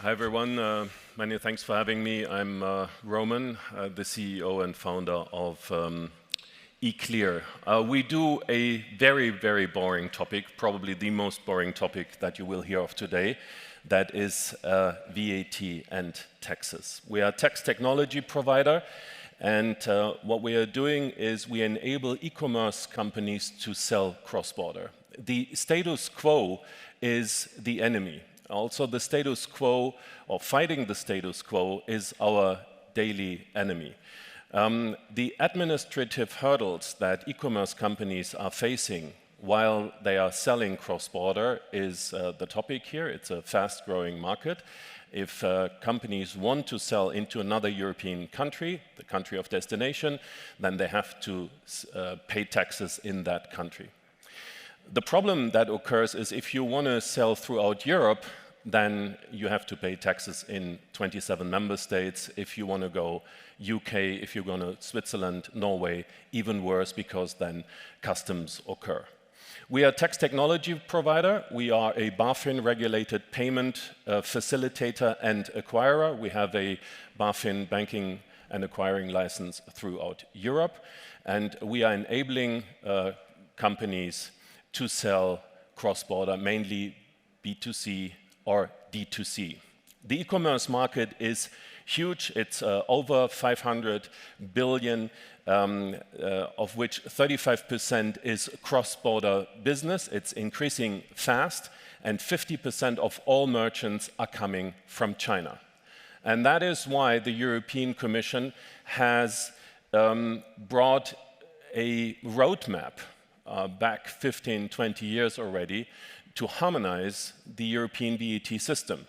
Hi everyone, many thanks for having me. I'm Roman, the CEO and founder of eClear. We do a very, very boring topic, probably the most boring topic that you will hear of today. That is VAT and taxes. We are a tax technology provider, and what we are doing is we enable e-commerce companies to sell cross-border. The status quo is the enemy. Also, the status quo, or fighting the status quo, is our daily enemy. The administrative hurdles that e-commerce companies are facing while they are selling cross-border is the topic here. It's a fast-growing market. If companies want to sell into another European country, the country of destination, then they have to pay taxes in that country. The problem that occurs is if you want to sell throughout Europe, then you have to pay taxes in 27 member states. If you want to go UK, if you're going to Switzerland, Norway, even worse, because then customs occur. We are a tax technology provider. We are a BaFin-regulated payment facilitator and acquirer. We have a BaFin banking and acquiring license throughout Europe. And we are enabling companies to sell cross-border, mainly B2C or D2C. The e-commerce market is huge. It's over 500 billion, of which 35% is cross-border business. It's increasing fast, and 50% of all merchants are coming from China. And that is why the European Commission has brought a roadmap back 15, 20 years already to harmonize the European VAT system.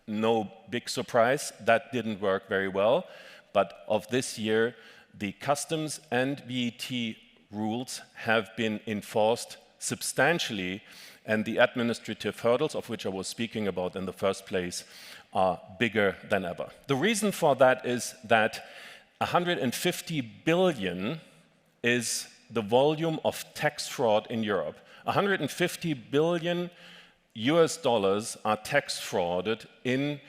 No big surprise, that didn't work very well, but of this year, the customs and VAT rules have been enforced substantially, and the administrative hurdles, of which I was speaking about in the first place, are bigger than ever. The reason for that is that 150 billion is the volume of tax fraud in Europe. 150 billion US dollars are tax frauded in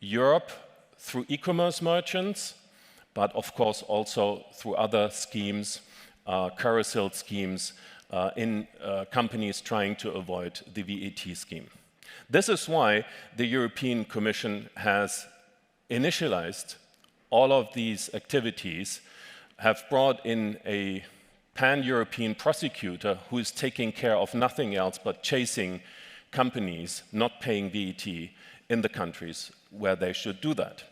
Europe through e-commerce merchants, but of course also through other schemes, carousel schemes, in companies trying to avoid the VAT scheme. This is why the European Commission has initialized all of these activities, have brought in a pan-European prosecutor who is taking care of nothing else but chasing companies not paying VAT in the countries where they should do that.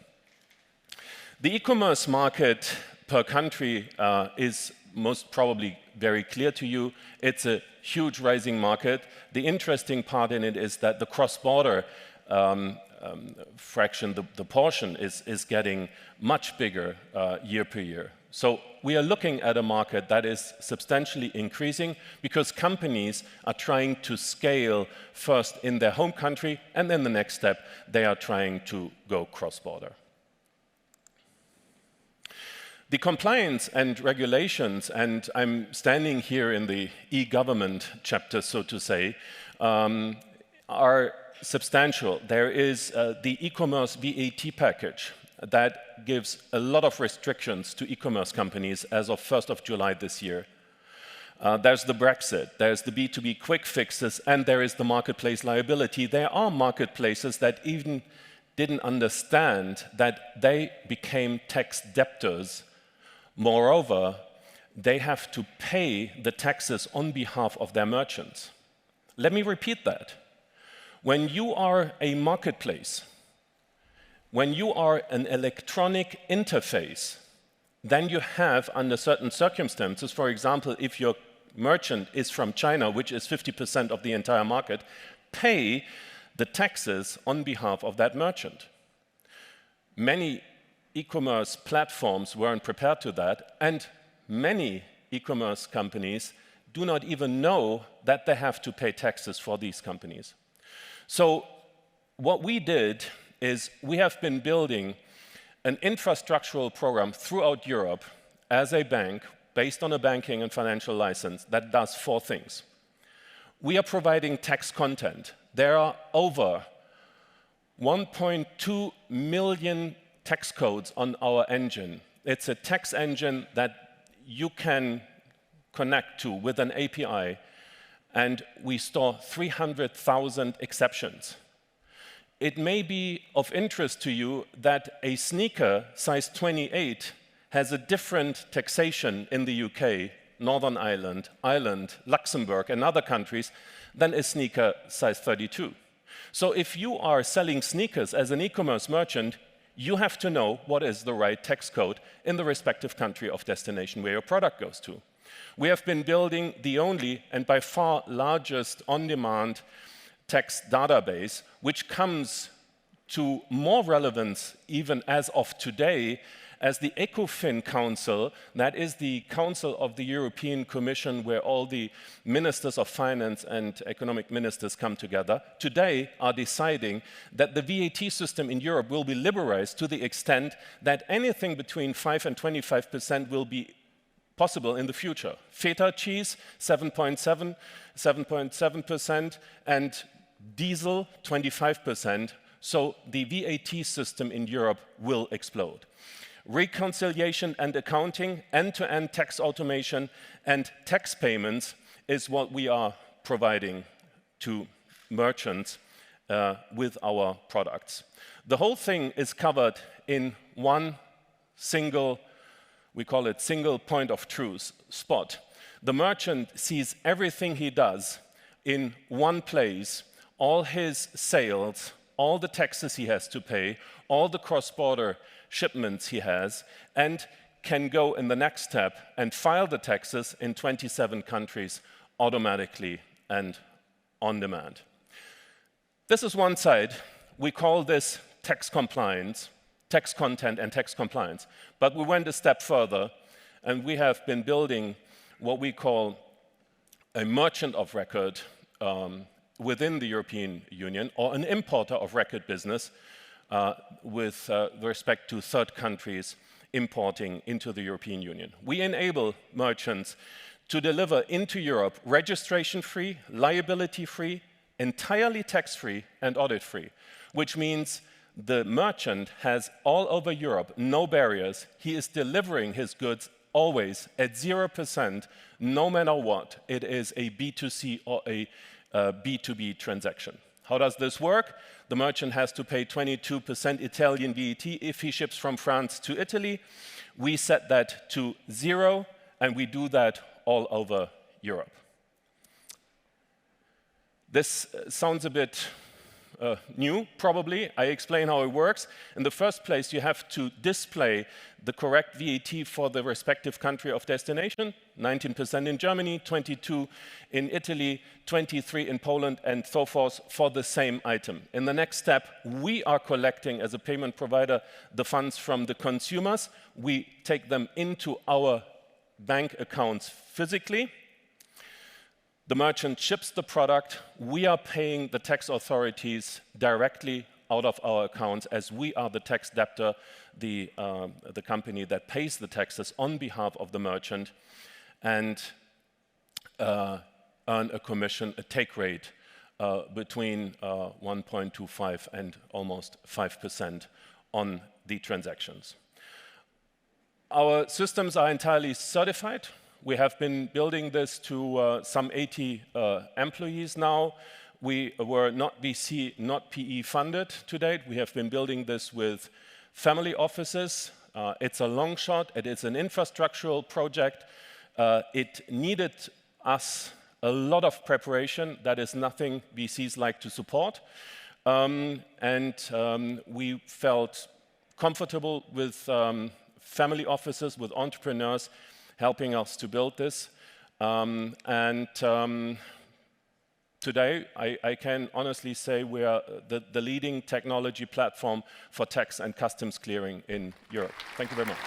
The e-commerce market per country is most probably very clear to you. It's a huge rising market. The interesting part in it is that the cross-border fraction, the portion, is getting much bigger year per year. So we are looking at a market that is substantially increasing because companies are trying to scale first in their home country, and then the next step, they are trying to go cross-border. The compliance and regulations, and I'm standing here in the e-government chapter, so to say, are substantial. There is the e-commerce VAT package that gives a lot of restrictions to e-commerce companies as of 1st of July this year. There's the Brexit, there's the B2B quick fixes, and there is the marketplace liability. There are marketplaces that even didn't understand that they became tax debtors. Moreover, they have to pay the taxes on behalf of their merchants. Let me repeat that. When you are a marketplace, when you are an electronic interface, then you have, under certain circumstances, for example, if your merchant is from China, which is 50% of the entire market, pay the taxes on behalf of that merchant. Many e-commerce platforms weren't prepared to that, and many e-commerce companies do not even know that they have to pay taxes for these companies. So what we did is we have been building an infrastructural program throughout Europe as a bank based on a banking and financial license that does 4 things. We are providing tax content. There are over 1.2 million text codes on our engine. It's a text engine that you can connect to with an API, and we store 300,000 exceptions. It may be of interest to you that a sneaker size 28 has a different taxation in the UK, Northern Ireland, Luxembourg, and other countries than a sneaker size 32. So if you are selling sneakers as an e-commerce merchant, you have to know what is the right text code in the respective country of destination where your product goes to. We have been building the only and by far largest on-demand text database, which comes to more relevance even as of today as the ECOFIN Council, that is the Council of the European Commission where all the ministers of finance and economic ministers come together, today are deciding that the VAT system in Europe will be liberalized to the extent that anything between 5 and 25% will be possible in the future. Feta cheese, 7.7%, and diesel, 25%. So the VAT system in Europe will explode. Reconciliation and accounting, end-to-end tax automation, and tax payments is what we are providing to merchants with our products. The whole thing is covered in one single, we call it single point of truth, spot. The merchant sees everything he does in one place, all his sales, all the taxes he has to pay, all the cross-border shipments he has, and can go in the next step and file the taxes in 27 countries automatically and on demand. This is one side. We call this tax compliance, tax content and tax compliance. But we went a step further, and we have been building what we call a merchant of record within the European Union, or an importer of record business with respect to third countries importing into the European Union. We enable merchants to deliver into Europe registration-free, liability-free, entirely tax-free, and audit-free, which means the merchant has all over Europe no barriers. He is delivering his goods always at 0%, no matter what. It is a B2C or a B2B transaction. How does this work? The merchant has to pay 22% Italian VAT if he ships from France to Italy. We set that to 0, and we do that all over Europe. This sounds a bit new, probably. I explain how it works. In the first place, you have to display the correct VAT for the respective country of destination, 19% in Germany, 22% in Italy, 23% in Poland, and so forth for the same item. In the next step, we are collecting, as a payment provider, the funds from the consumers. We take them into our bank accounts physically. The merchant ships the product. We are paying the tax authorities directly out of our accounts, as we are the tax debtor, the company that pays the taxes on behalf of the merchant, and earn a commission, a take rate between 1.25 and almost 5% on the transactions. Our systems are entirely certified. We have been building this to some 80 employees now. We were not VC, not PE funded to date. We have been building this with family offices. It's a long shot. It is an infrastructural project. It needed us a lot of preparation. That is nothing VCs like to support. We felt comfortable with family offices, with entrepreneurs, helping us to build this. Today, I can honestly say we are the leading technology platform for tax and customs clearing in Europe. Thank you very much.